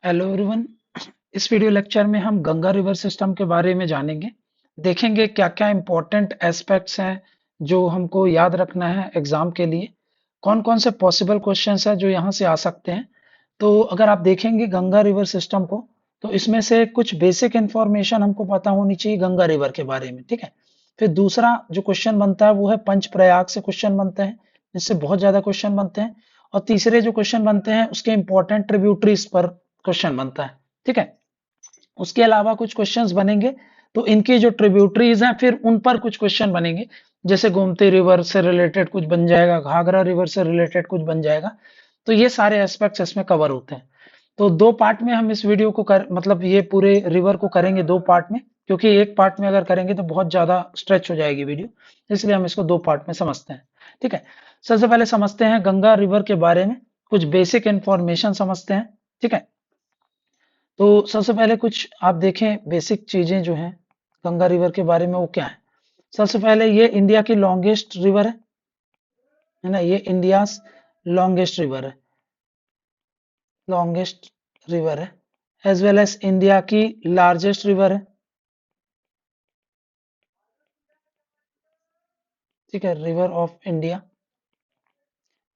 Hello everyone. इस video lecture में हम गंगा रिवर सिस्टम के बारे में जानेंगे। देखेंगे क्या क्या इंपॉर्टेंट एस्पेक्ट्स हैं जो हमको याद रखना है एग्जाम के लिए। कौन कौन से पॉसिबल क्वेश्चंस हैं जो यहाँ से आ सकते हैं। तो अगर आप देखेंगे गंगा रिवर सिस्टम को, तो इसमें से कुछ बेसिक इंफॉर्मेशन हमको पता होनी चाहिए गंगा रिवर के बारे में, ठीक है। फिर दूसरा जो क्वेश्चन बनता है वो है पंच प्रयाग से क्वेश्चन बनते हैं, जिससे बहुत ज्यादा क्वेश्चन बनते हैं। और तीसरे जो क्वेश्चन बनते हैं उसके इंपॉर्टेंट ट्रिब्यूटरीज पर क्वेश्चन बनता है, ठीक है। उसके अलावा कुछ क्वेश्चंस बनेंगे, तो इनके जो ट्रिब्यूटरीज हैं फिर उन पर कुछ क्वेश्चन बनेंगे। जैसे गोमती रिवर से रिलेटेड कुछ बन जाएगा, घाघरा रिवर से रिलेटेड कुछ बन जाएगा। तो ये सारे एस्पेक्ट्स इसमें कवर होते हैं। तो दो पार्ट में हम इस वीडियो को मतलब ये पूरे रिवर को करेंगे दो पार्ट में, क्योंकि एक पार्ट में अगर करेंगे तो बहुत ज्यादा स्ट्रेच हो जाएगी वीडियो। इसलिए हम इसको दो पार्ट में समझते हैं, ठीक है। सबसे पहले समझते हैं गंगा रिवर के बारे में, कुछ बेसिक इंफॉर्मेशन समझते हैं, ठीक है। तो सबसे पहले कुछ आप देखें बेसिक चीजें जो हैं गंगा रिवर के बारे में, वो क्या है। सबसे पहले ये इंडिया की लॉन्गेस्ट रिवर है ना, ये इंडिया लॉन्गेस्ट रिवर है, लॉन्गेस्ट रिवर है। एज वेल एज इंडिया की लार्जेस्ट रिवर है, ठीक है, रिवर ऑफ इंडिया।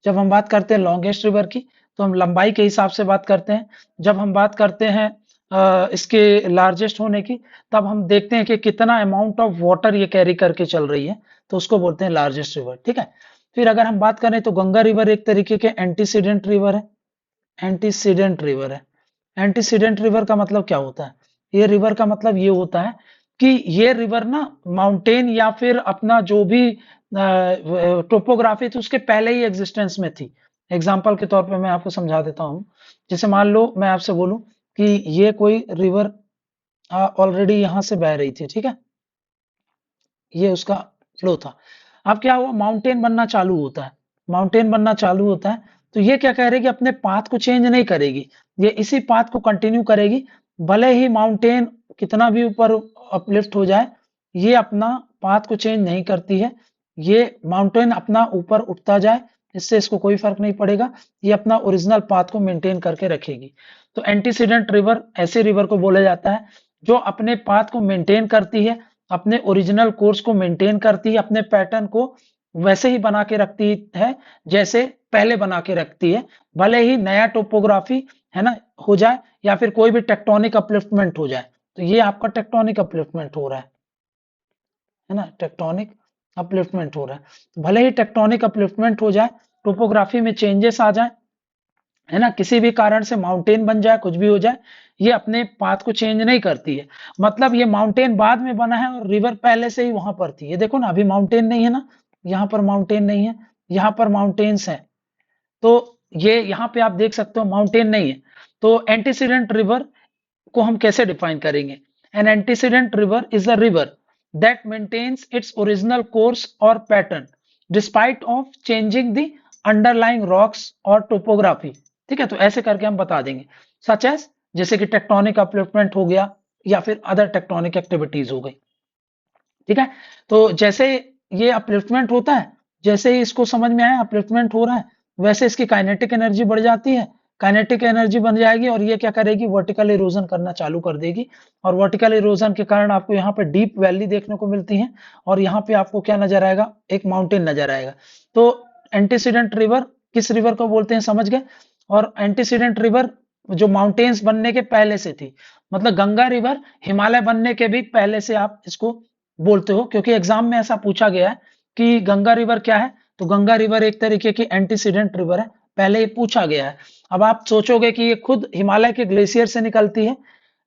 जब हम बात करते हैं लॉन्गेस्ट रिवर की, तो हम लंबाई के हिसाब से बात करते हैं। जब हम बात करते हैं इसके लार्जेस्ट होने की, तब हम देखते हैं कि कितना अमाउंट ऑफ वाटर ये कैरी करके चल रही है, तो उसको बोलते हैं लार्जेस्ट रिवर, ठीक है। फिर अगर हम बात करें तो गंगा रिवर एक तरीके के एंटीसीडेंट रिवर है, एंटीसीडेंट रिवर है। एंटीसीडेंट रिवर का मतलब क्या होता है? ये रिवर का मतलब ये होता है कि ये रिवर ना माउंटेन या फिर अपना जो भी टोपोग्राफी थी उसके पहले ही एग्जिस्टेंस में थी। एग्जाम्पल के तौर पे मैं आपको समझा देता हूँ। जैसे मान लो मैं आपसे बोलूं कि ये कोई रिवर ऑलरेडी यहाँ से बह रही थी, ठीक है, ये उसका फ्लो था। अब क्या हुआ, माउंटेन बनना चालू होता है, माउंटेन बनना चालू होता है। तो ये क्या कह रही है कि अपने पाथ को चेंज नहीं करेगी, ये इसी पाथ को कंटिन्यू करेगी। भले ही माउंटेन कितना भी ऊपर अपलिफ्ट हो जाए, ये अपना पाथ को चेंज नहीं करती है। ये माउंटेन अपना ऊपर उठता जाए, इससे इसको कोई फर्क नहीं पड़ेगा, ये अपना ओरिजिनल पाथ को मेंटेन करके रखेगी। तो एंटीसीडेंट रिवर ऐसे रिवर को बोला जाता है जो अपने पाथ को मेंटेन करती है, अपने ओरिजिनल कोर्स को मेंटेन करती है, अपने पैटर्न को वैसे ही बना के रखती है जैसे पहले बना के रखती है। भले ही नया टोपोग्राफी है ना हो जाए, या फिर कोई भी टेक्टोनिक अपलिफ्टमेंट हो जाए। तो ये आपका टेक्टोनिक अपलिफ्टमेंट हो रहा है ना, टेक्टोनिक अपलिफ्टमेंट हो रहा है। तो भले ही टेक्टोनिक अपलिफ्टमेंट हो जाए, टोपोग्राफी में चेंजेस आ जाए, है ना, किसी भी कारण से माउंटेन बन जाए, कुछ भी हो जाए, ये अपने पाथ को चेंज नहीं करती है। मतलब ये माउंटेन बाद में बना है और रिवर पहले से ही वहां पर थी। ये देखो ना, अभी माउंटेन नहीं है ना, यहाँ पर माउंटेन नहीं है, यहाँ पर माउंटेन्स हैं। तो ये यहाँ पे आप देख सकते हो माउंटेन नहीं है। तो एंटीसीडेंट रिवर को हम कैसे डिफाइन करेंगे? An antecedent river is a river that maintains its original course और pattern despite of changing the underlying rocks और टोपोग्राफी, ठीक है। तो ऐसे करके हम बता देंगे, सच एज जैसे कि टेक्टोनिक अपलिफ्टमेंट हो गया या फिर अदर टेक्टोनिक एक्टिविटीज हो गई, ठीक है। तो जैसे ये अपलिफ्टमेंट होता है, जैसे ही इसको समझ में आया अपलिफ्टमेंट हो रहा है, वैसे इसकी काइनेटिक एनर्जी बढ़ जाती है। काइनेटिक एनर्जी बन जाएगी और ये क्या करेगी, वर्टिकल इरोजन करना चालू कर देगी। और वर्टिकल इरोजन के कारण आपको यहाँ पे डीप वैली देखने को मिलती है, और यहाँ पे आपको क्या नजर आएगा, एक माउंटेन नजर आएगा। तो एंटीसीडेंट रिवर किस रिवर को बोलते हैं समझ गए। और एंटीसीडेंट रिवर जो माउंटेन्स बनने के पहले से थी, मतलब गंगा रिवर हिमालय बनने के भी पहले से आप इसको बोलते हो, क्योंकि एग्जाम में ऐसा पूछा गया है कि गंगा रिवर क्या है। तो गंगा रिवर एक तरीके की एंटीसीडेंट रिवर है, पहले ये पूछा गया है। अब आप सोचोगे कि ये खुद हिमालय के ग्लेशियर से निकलती है,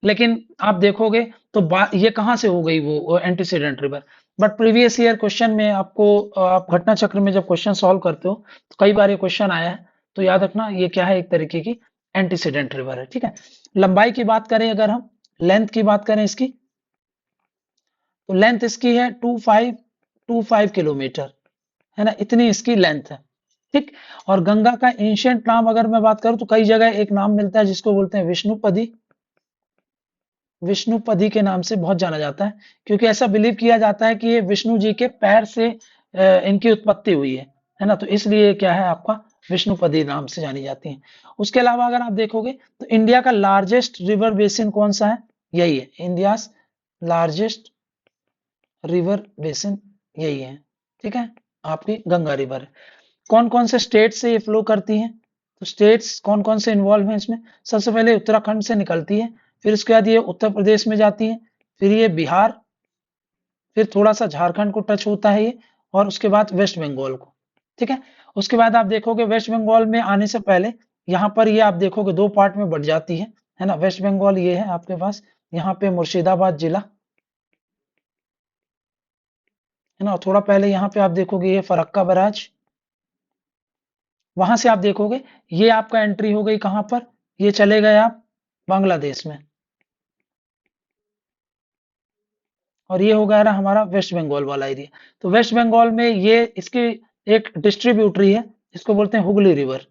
लेकिन आप देखोगे तो ये कहां से हो गई वो antecedent river. But previous year question में आपको आप घटना चक्र में जब क्वेश्चन सॉल्व करते हो तो कई बार ये क्वेश्चन आया है। तो याद रखना ये क्या है, एक तरीके की एंटीसीडेंट रिवर है, ठीक है। लंबाई की बात करें, अगर हम लेंथ की बात करें इसकी, तो लेंथ इसकी है 2525 किलोमीटर, है ना, इतनी इसकी लेंथ है, ठीक। और गंगा का एंशियंट नाम अगर मैं बात करूं तो कई जगह एक नाम मिलता है जिसको बोलते हैं विष्णुपदी। विष्णुपदी के नाम से बहुत जाना जाता है, क्योंकि ऐसा बिलीव किया जाता है कि ये विष्णु जी के पैर से इनकी उत्पत्ति हुई है ना। तो इसलिए क्या है आपका विष्णुपदी नाम से जानी जाती हैं। उसके अलावा अगर आप देखोगे तो इंडिया का लार्जेस्ट रिवर बेसिन कौन सा है? यही है, इंडिया लार्जेस्ट रिवर बेसिन यही है। ठीक है, आपकी गंगा रिवर है। कौन कौन से स्टेट से ये फ्लो करती है? तो स्टेट्स कौन कौन से इन्वॉल्व हैं इसमें? सबसे पहले उत्तराखंड से निकलती है, फिर उसके बाद ये उत्तर प्रदेश में जाती है, फिर ये बिहार, फिर थोड़ा सा झारखंड को टच होता है ये, और उसके बाद वेस्ट बंगाल को। ठीक है, उसके बाद आप देखोगे वेस्ट बंगाल में आने से पहले यहाँ पर ये आप देखोगे दो पार्ट में बढ़ जाती है ना। वेस्ट बंगाल ये है आपके पास, यहाँ पे मुर्शिदाबाद जिला है ना। थोड़ा पहले यहाँ पे आप देखोगे ये फरक्का बराज, वहां से आप देखोगे ये आपका एंट्री हो गई कहां पर, ये चले गए आप बांग्लादेश में, और ये हो गया ना हमारा वेस्ट बंगाल वाला एरिया। तो वेस्ट बंगाल में ये इसकी एक डिस्ट्रीब्यूटरी है, इसको बोलते हैं हुगली रिवर।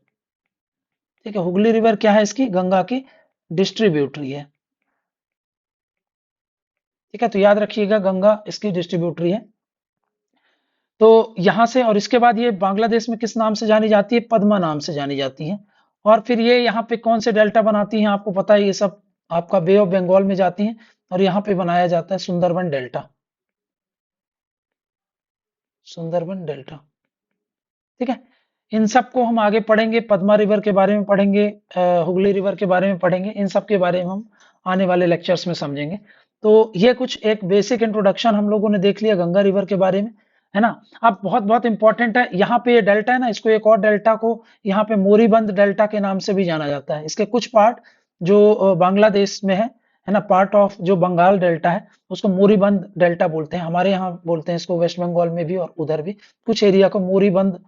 ठीक है, हुगली रिवर क्या है? इसकी गंगा की डिस्ट्रीब्यूटरी है। ठीक है, तो याद रखिएगा गंगा इसकी डिस्ट्रीब्यूटरी है। तो यहां से और इसके बाद ये बांग्लादेश में किस नाम से जानी जाती है? पद्मा नाम से जानी जाती है। और फिर ये यहाँ पे कौन से डेल्टा बनाती हैं? आपको पता है ये सब आपका बे ऑफ बंगाल में जाती हैं, और यहाँ पे बनाया जाता है सुंदरबन डेल्टा। सुंदरबन डेल्टा। ठीक है, इन सबको हम आगे पढ़ेंगे, पद्मा रिवर के बारे में पढ़ेंगे, हुगली रिवर के बारे में पढ़ेंगे, इन सब के बारे में हम आने वाले लेक्चर्स में समझेंगे। तो ये कुछ एक बेसिक इंट्रोडक्शन हम लोगों ने देख लिया गंगा रिवर के बारे में, है ना। अब बहुत बहुत इंपॉर्टेंट है, यहाँ पे ये डेल्टा है ना, इसको एक और डेल्टा को यहाँ पे मोरीबंद डेल्टा के नाम से भी जाना जाता है। इसके कुछ पार्ट जो बांग्लादेश में है ना, पार्ट ऑफ जो बंगाल डेल्टा है उसको मोरीबंद डेल्टा बोलते हैं। हमारे यहाँ बोलते हैं इसको, वेस्ट बंगाल में भी और उधर भी कुछ एरिया को मोरीबंद।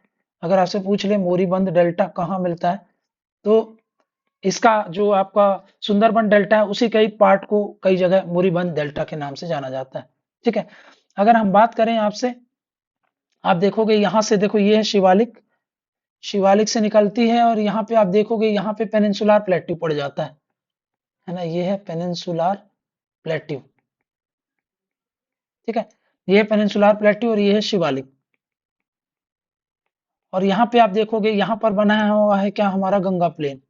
अगर आपसे पूछ ले मोरीबंद डेल्टा कहाँ मिलता है, तो इसका जो आपका सुंदरबन डेल्टा है उसी कई पार्ट को कई जगह मोरीबंद डेल्टा के नाम से जाना जाता है। ठीक है, अगर हम बात करें आपसे, आप देखोगे यहां से, देखो ये है शिवालिक, शिवालिक से निकलती है, और यहाँ पे आप देखोगे यहाँ पे पेनिनसुलार प्लेट्यू पड़ जाता है ना। ये है पेनिनसुलार प्लेट्यू। ठीक है, ये है पेनिनसुलार प्लेट्यू और ये है शिवालिक। और यहाँ पे आप देखोगे यहाँ पर बनाया हुआ है क्या? हमारा गंगा प्लेन।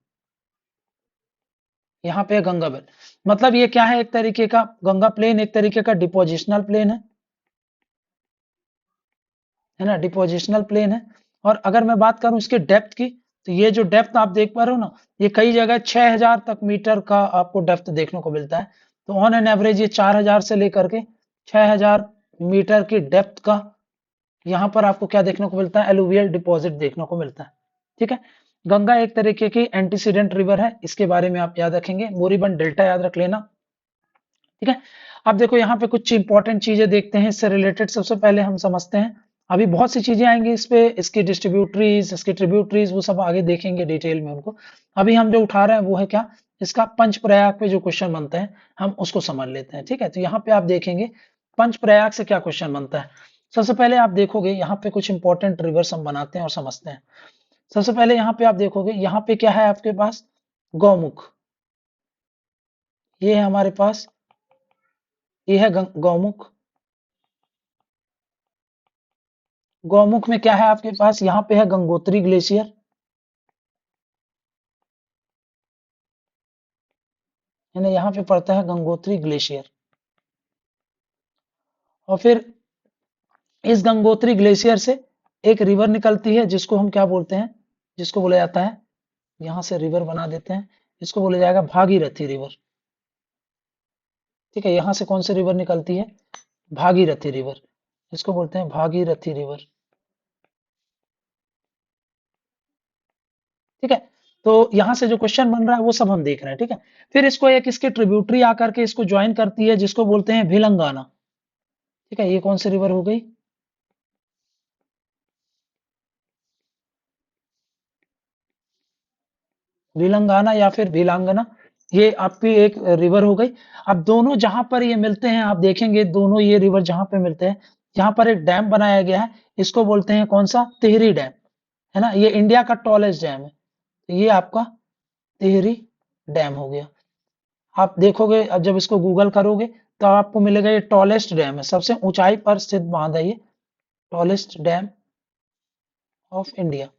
यहाँ पे गंगा बेल्ट, मतलब ये क्या है? एक तरीके का गंगा प्लेन एक तरीके का डिपोजिशनल प्लेन है ना, डिपोजिशनल प्लेन है। और अगर मैं बात करूं इसके डेप्थ की, तो ये जो डेप्थ आप देख पा रहे हो ना, ये कई जगह 6000 तक मीटर का आपको डेप्थ देखने को मिलता है। तो ऑन एन एवरेज ये 4000 से लेकर के 6000 मीटर की डेप्थ का यहाँ पर आपको क्या देखने को मिलता है? एलुवियल डिपॉजिट देखने को मिलता है। ठीक है, गंगा एक तरीके की एंटीसीडेंट रिवर है, इसके बारे में आप याद रखेंगे, मोरीबंद डेल्टा याद रख लेना। ठीक है, अब देखो यहाँ पे कुछ इंपॉर्टेंट चीजें देखते हैं इससे रिलेटेड। सबसे पहले हम समझते हैं, अभी बहुत सी चीजें आएंगी इस पे, इसकी डिस्ट्रीब्यूटरीज, इसकी ट्रिब्यूटरीज, वो सब आगे देखेंगे डिटेल में उनको। अभी हम जो उठा रहे हैं वो है क्या? इसका पंचप्रयाग पे जो क्वेश्चन बनते हैं हम उसको समझ लेते हैं। ठीक है, तो यहाँ पे आप देखेंगे पंचप्रयाग से क्या क्वेश्चन बनता है। सबसे पहले आप देखोगे यहाँ पे कुछ इंपॉर्टेंट रिवर्स हम बनाते हैं और समझते हैं। सबसे पहले यहाँ पे आप देखोगे, यहाँ पे क्या है आपके पास? गौमुख। ये है हमारे पास, ये है गौमुख। गौमुख में क्या है आपके पास? यहाँ पे है गंगोत्री ग्लेशियर, है ना, यहाँ पे पड़ता है गंगोत्री ग्लेशियर। और फिर इस गंगोत्री ग्लेशियर से एक रिवर निकलती है जिसको हम क्या बोलते हैं? जिसको बोला जाता है, यहाँ से रिवर बना देते हैं, इसको बोला जाएगा भागीरथी रिवर। ठीक है, यहाँ से कौन सी रिवर निकलती है? भागीरथी रिवर, इसको बोलते हैं भागीरथी रिवर। ठीक है, तो यहाँ से जो क्वेश्चन बन रहा है वो सब हम देख रहे हैं। ठीक है, फिर इसको एक इसके ट्रिब्यूटरी आकर के इसको ज्वाइन करती है जिसको बोलते हैं भिलंगाना। ठीक है, ये कौन सी रिवर हो गई? भिलंगाना या फिर भिलांगना, ये आपकी एक रिवर हो गई। अब दोनों जहां पर ये मिलते हैं, आप देखेंगे दोनों ये रिवर जहां पे मिलते हैं, यहाँ पर एक डैम बनाया गया है, इसको बोलते हैं कौन सा? टिहरी डैम, है ना। ये इंडिया का टॉलेस्ट डैम है, तो ये आपका टिहरी डैम हो गया। आप देखोगे अब जब इसको गूगल करोगे तो आपको मिलेगा ये टॉलेस्ट डैम है, सबसे ऊंचाई पर स्थित बांध है ये, टॉलेस्ट डैम ऑफ इंडिया।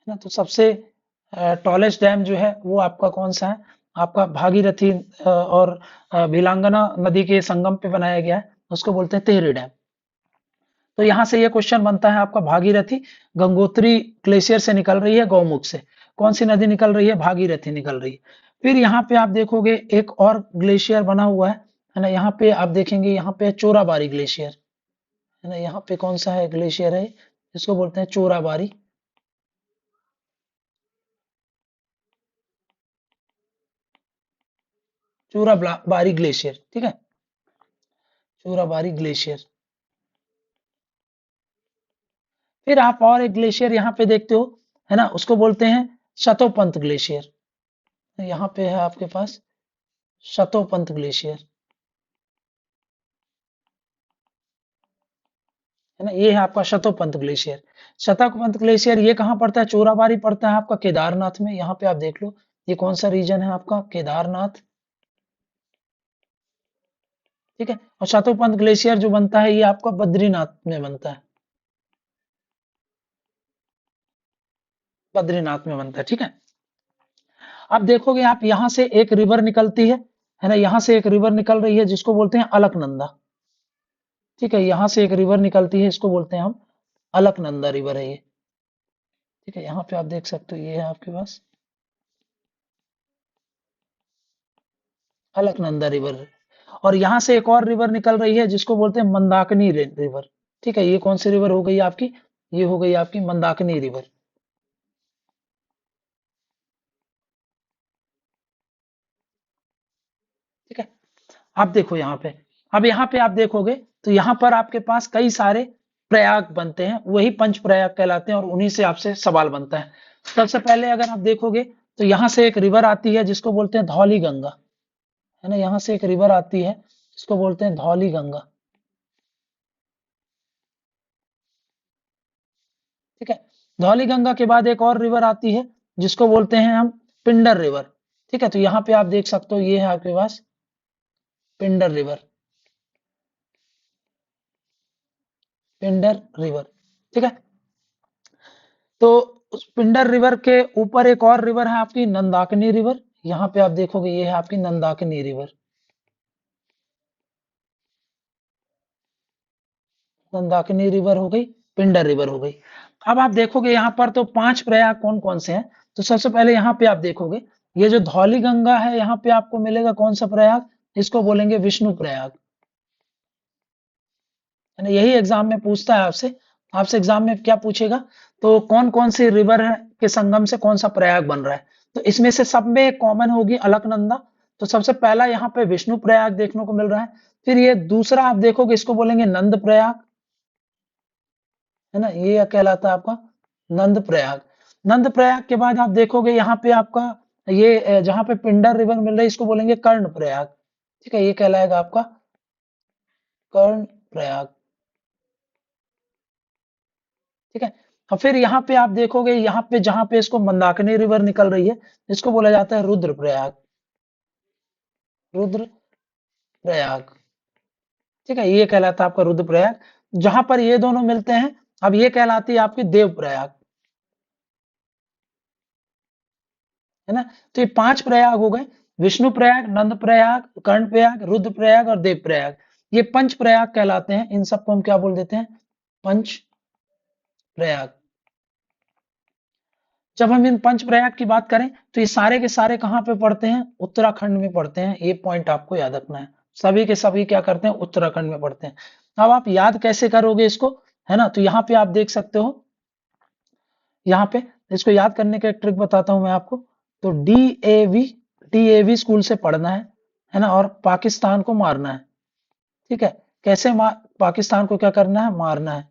ना। तो सबसे टॉलेस्ट डैम जो है वो आपका कौन सा है, आपका भागीरथी और भिलांगना नदी के संगम पे बनाया गया है, उसको बोलते हैं टिहरी डैम। तो यहां से ये क्वेश्चन बनता है आपका, भागीरथी गंगोत्री ग्लेशियर से निकल रही है गौमुख से, कौन सी नदी निकल रही है, भागीरथी निकल रही है। फिर यहाँ पे आप देखोगे एक और ग्लेशियर बना हुआ है ना, यहाँ पे आप देखेंगे यहाँ पे चोराबारी ग्लेशियर है ना, यहाँ पे कौन सा है ग्लेशियर है, इसको बोलते हैं चोराबारी, चोराबारी ग्लेशियर, ठीक है, चोराबारी ग्लेशियर। फिर आप और एक ग्लेशियर यहाँ पे देखते हो है ना, उसको बोलते हैं शतोपंत ग्लेशियर, यहाँ पे है आपके पास शतोपंत ग्लेशियर है ना, ये है आपका शतोपंत ग्लेशियर। शतोपंत ग्लेशियर ये कहाँ पड़ता है, चोराबारी पड़ता है आपका केदारनाथ में, यहाँ पे आप देख लो ये कौन सा रीजन है आपका, केदारनाथ, ठीक है। और शतोपंत ग्लेशियर जो बनता है ये आपका बद्रीनाथ में बनता है, बद्रीनाथ में बनता है, ठीक है। अब देखोगे आप यहाँ से एक रिवर निकलती है ना, यहाँ से एक रिवर निकल रही है जिसको बोलते हैं अलकनंदा, ठीक है, यहाँ से एक रिवर निकलती है, इसको बोलते हैं हम अलकनंदा रिवर है ये, ठीक है। यहाँ पे आप देख सकते हो ये है आपके पास अलकनंदा रिवर, और यहाँ से एक और रिवर निकल रही है जिसको बोलते हैं मंदाकिनी रिवर, ठीक है। ये कौन सी रिवर हो गई आपकी, ये हो गई आपकी मंदाकिनी रिवर, ठीक है। आप देखो यहाँ पे, अब यहाँ पे आप देखोगे तो यहाँ पर आपके पास कई सारे प्रयाग बनते हैं, वही पंच प्रयाग कहलाते हैं, और उन्हीं से आपसे सवाल बनता है। सबसे पहले अगर आप देखोगे तो यहाँ से एक रिवर आती है जिसको बोलते हैं धौली गंगा, है ना, यहाँ से एक रिवर आती है जिसको बोलते हैं धौली गंगा, ठीक है। धौली गंगा के बाद एक और रिवर आती है जिसको बोलते हैं हम पिंडर रिवर, ठीक है। तो यहाँ पे आप देख सकते हो ये है आपके पास पिंडर रिवर, पिंडर रिवर, ठीक है। तो उस पिंडर रिवर के ऊपर एक और रिवर है आपकी नंदाकिनी रिवर, यहाँ पे आप देखोगे ये है आपकी नंदाकिनी रिवर, मंदाकिनी रिवर हो गई, पिंडर रिवर हो गई। अब आप देखोगे यहाँ पर तो पांच प्रयाग कौन कौन से हैं, तो सबसे पहले यहाँ पे आप देखोगे ये जो धौली गंगा है यहाँ पे आपको मिलेगा कौन सा प्रयाग, इसको बोलेंगे विष्णु प्रयाग, है ना। यही एग्जाम में पूछता है आपसे, आपसे एग्जाम में क्या पूछेगा, तो कौन कौन सी रिवर के संगम से कौन सा प्रयाग बन रहा है, तो इसमें से सब में कॉमन होगी अलकनंदा। तो सबसे पहला यहाँ पे विष्णु प्रयाग देखने को मिल रहा है। फिर ये दूसरा आप देखोगे इसको बोलेंगे नंद प्रयाग, है ना, ये कहलाता है आपका नंद प्रयाग। नंद प्रयाग के बाद आप देखोगे यहाँ पे आपका ये जहाँ पे पिंडर रिवर मिल रही है इसको बोलेंगे कर्ण प्रयाग, ठीक है, ये कहलाएगा आपका कर्ण प्रयाग, ठीक है। और फिर यहाँ पे आप देखोगे यहाँ पे जहाँ पे इसको मंदाकिनी रिवर निकल रही है इसको बोला जाता है रुद्र प्रयाग, रुद्र प्रयाग, ठीक है, ये कहलाता है आपका रुद्र प्रयाग। जहां पर ये दोनों मिलते हैं अब ये कहलाती है आपकी देव प्रयाग, है ना। तो ये पांच प्रयाग हो गए, विष्णु प्रयाग, नंद प्रयाग, कर्ण प्रयाग, रुद्र प्रयाग और देव प्रयाग, ये पंच प्रयाग कहलाते हैं। इन सबको हम क्या बोल देते हैं, पंच प्रयाग। जब हम इन पंच प्रयाग की बात करें तो ये सारे के सारे कहाँ पे पड़ते हैं, उत्तराखंड में पड़ते हैं, ये पॉइंट आपको याद रखना है। सभी के सभी क्या करते हैं, उत्तराखंड में पड़ते हैं। अब आप याद कैसे करोगे इसको, है ना, तो यहाँ पे आप देख सकते हो, यहाँ पे इसको याद करने का एक ट्रिक बताता हूं मैं आपको। तो डीएवी स्कूल से पढ़ना है ना, और पाकिस्तान को मारना है, ठीक है। कैसे पाकिस्तान को क्या करना है, मारना है,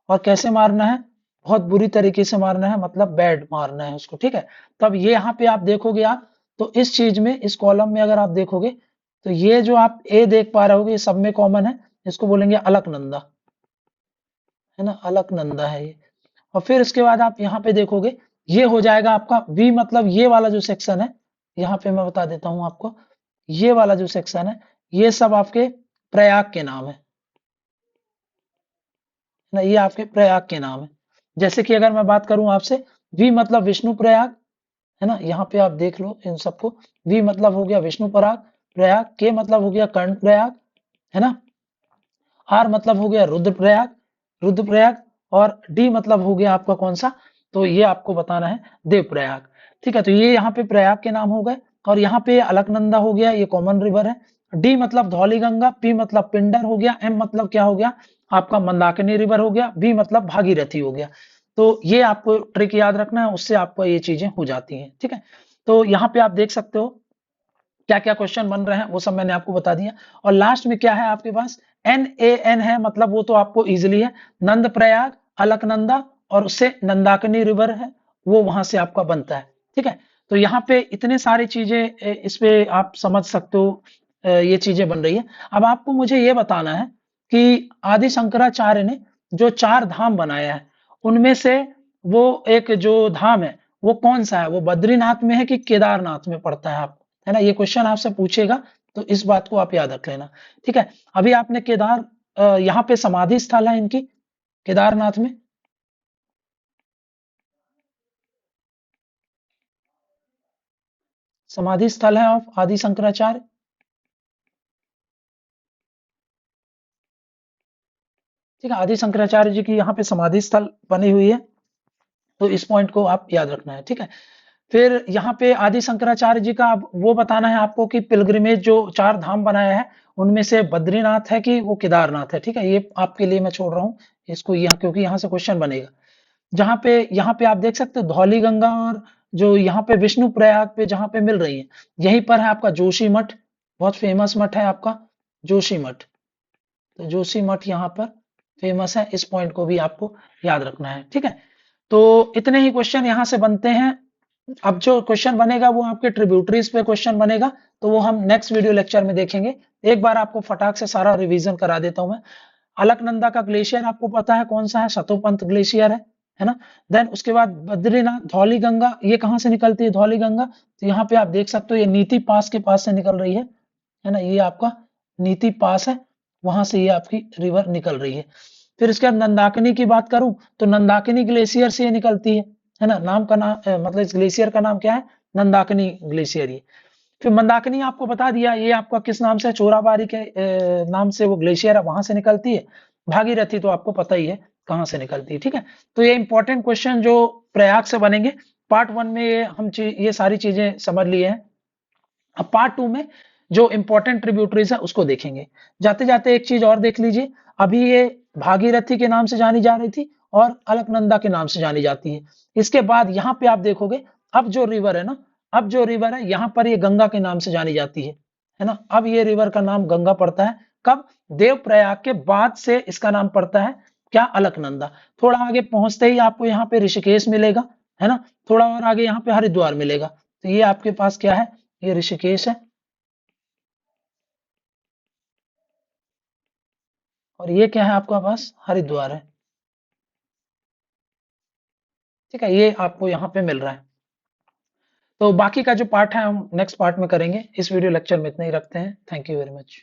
और कैसे मारना है, बहुत बुरी तरीके से मारना है, मतलब बैड मारना है उसको, ठीक है। तो अब ये यहाँ पे आप देखोगे आप, तो इस चीज में इस कॉलम में अगर आप देखोगे तो ये जो आप ए देख पा रहे होगे ये सब में कॉमन है, इसको बोलेंगे अलकनंदा, है ना, अलकनंदा है ये। और फिर इसके बाद आप यहाँ पे देखोगे ये हो जाएगा आपका वी, मतलब ये वाला जो सेक्शन है, यहाँ पे मैं बता देता हूँ आपको, ये वाला जो सेक्शन है ये सब आपके प्रयाग के नाम है ना, ये आपके प्रयाग के नाम है। जैसे कि अगर मैं बात करूं आपसे वी मतलब विष्णु प्रयाग, है ना, यहाँ पे आप देख लो इन सबको। वी मतलब हो गया विष्णु प्रयाग, प्रयाग के मतलब हो गया कर्ण प्रयाग, है ना। आर मतलब हो गया रुद्रप्रयाग, रुद्रप्रयाग। और डी मतलब हो गया आपका कौन सा, तो ये आपको बताना है देवप्रयाग। ठीक है, तो ये यहाँ पे प्रयाग के नाम हो गए। और यहाँ पे अलकनंदा हो गया, ये कॉमन रिवर है। डी मतलब धौली गंगा, पी मतलब पिंडर हो गया, एम मतलब क्या हो गया आपका मंदाकिनी रिवर हो गया, बी मतलब भागीरथी हो गया। तो ये आपको ट्रिक याद रखना है, उससे आपको ये चीजें हो जाती हैं। ठीक है, तो यहाँ पे आप देख सकते हो क्या क्या क्वेश्चन बन रहे हैं, वो सब मैंने आपको बता दिया। और लास्ट में क्या है आपके पास, NaN है, मतलब वो तो आपको इजिली है, नंद प्रयाग, अलकनंदा, और उससे नंदाकिनी रिवर है, वो वहां से आपका बनता है। ठीक है, तो यहाँ पे इतने सारी चीजें इस पे आप समझ सकते हो, ये चीजें बन रही है। अब आपको मुझे ये बताना है कि आदि शंकराचार्य ने जो 4 धाम बनाया है, उनमें से वो एक जो धाम है वो कौन सा है, वो बद्रीनाथ में है कि केदारनाथ में पड़ता है, आप, है ना, ये क्वेश्चन आपसे पूछेगा, तो इस बात को आप याद रख लेना। ठीक है, अभी आपने केदार, यहाँ पे समाधि स्थल है इनकी केदारनाथ में, समाधि स्थल है ऑफ आदि शंकराचार्य। ठीक है, आदि शंकराचार्य जी की यहाँ पे समाधि स्थल बनी हुई है, तो इस पॉइंट को आप याद रखना है। ठीक है, फिर यहाँ पे आदि शंकराचार्य जी का वो बताना है आपको कि पिलग्रिमेज जो 4 धाम बनाया है, उनमें से बद्रीनाथ है कि वो केदारनाथ है। ठीक है, ये आपके लिए मैं छोड़ रहा हूँ इसको यहाँ, क्योंकि यहाँ से क्वेश्चन बनेगा। जहाँ पे यहाँ पे आप देख सकते हो धौली गंगा, और जो यहाँ पे विष्णु प्रयाग पे जहाँ पे मिल रही है, यहीं पर है आपका जोशी मठ, बहुत फेमस मठ है आपका जोशी मठ। तो जोशी मठ यहाँ पर फेमस है, इस पॉइंट को भी आपको याद रखना है। ठीक है, तो इतने ही क्वेश्चन यहाँ से बनते हैं। अब जो क्वेश्चन बनेगा वो आपके ट्रिब्यूटरीज पे क्वेश्चन बनेगा, तो वो हम नेक्स्ट वीडियो लेक्चर में देखेंगे। एक बार आपको फटाक से सारा रिवीजन करा देता हूं मैं। अलकनंदा का ग्लेशियर आपको पता है कौन सा है, सतोपंथ ग्लेशियर है ना। देन उसके बाद बद्रीनाथ, धौली गंगा, ये कहाँ से निकलती है धौली गंगा, तो यहाँ पे आप देख सकते हो ये नीति पास के पास से निकल रही है ना, ये आपका नीति पास है, वहां से ये आपकी रिवर निकल रही है। फिर इसके बाद मंदाकिनी की बात करूं, तो नंदाकिनी ग्लेशियर से ये निकलती है ना, नाम का नाम मतलब इस ग्लेशियर का नाम क्या है, नंदाकिनी ग्लेशियर। ये फिर मंदाकिनी आपको बता दिया, ये आपका किस नाम से, चोराबारी के नाम से वो ग्लेशियर है, वहां से निकलती है। भागीरथी तो आपको पता ही है कहाँ से निकलती है। ठीक है, तो ये इंपॉर्टेंट क्वेश्चन जो प्रयाग से बनेंगे, पार्ट 1 में ये सारी चीजें समझ लिए हैं। अब पार्ट 2 में जो इंपॉर्टेंट ट्रिब्यूटरीज है उसको देखेंगे। जाते जाते एक चीज और देख लीजिए, अभी ये भागीरथी के नाम से जानी जा रही थी और अलकनंदा के नाम से जानी जाती है। इसके बाद यहाँ पे आप देखोगे, अब जो रिवर है ना, अब जो रिवर है यहाँ पर ये गंगा के नाम से जानी जाती है ना। अब ये रिवर का नाम गंगा पड़ता है, कब, देवप्रयाग के बाद से इसका नाम पड़ता है क्या, अलकनंदा। थोड़ा आगे पहुंचते ही आपको यहाँ पे ऋषिकेश मिलेगा, है ना, थोड़ा और आगे यहाँ पे हरिद्वार मिलेगा। तो ये आपके पास क्या है, ये ऋषिकेश है, और ये क्या है आपका पास, हरिद्वार है। ठीक है, ये आपको यहाँ पे मिल रहा है। तो बाकी का जो पार्ट है हम नेक्स्ट पार्ट में करेंगे, इस वीडियो लेक्चर में इतना ही रखते हैं। Thank you very much.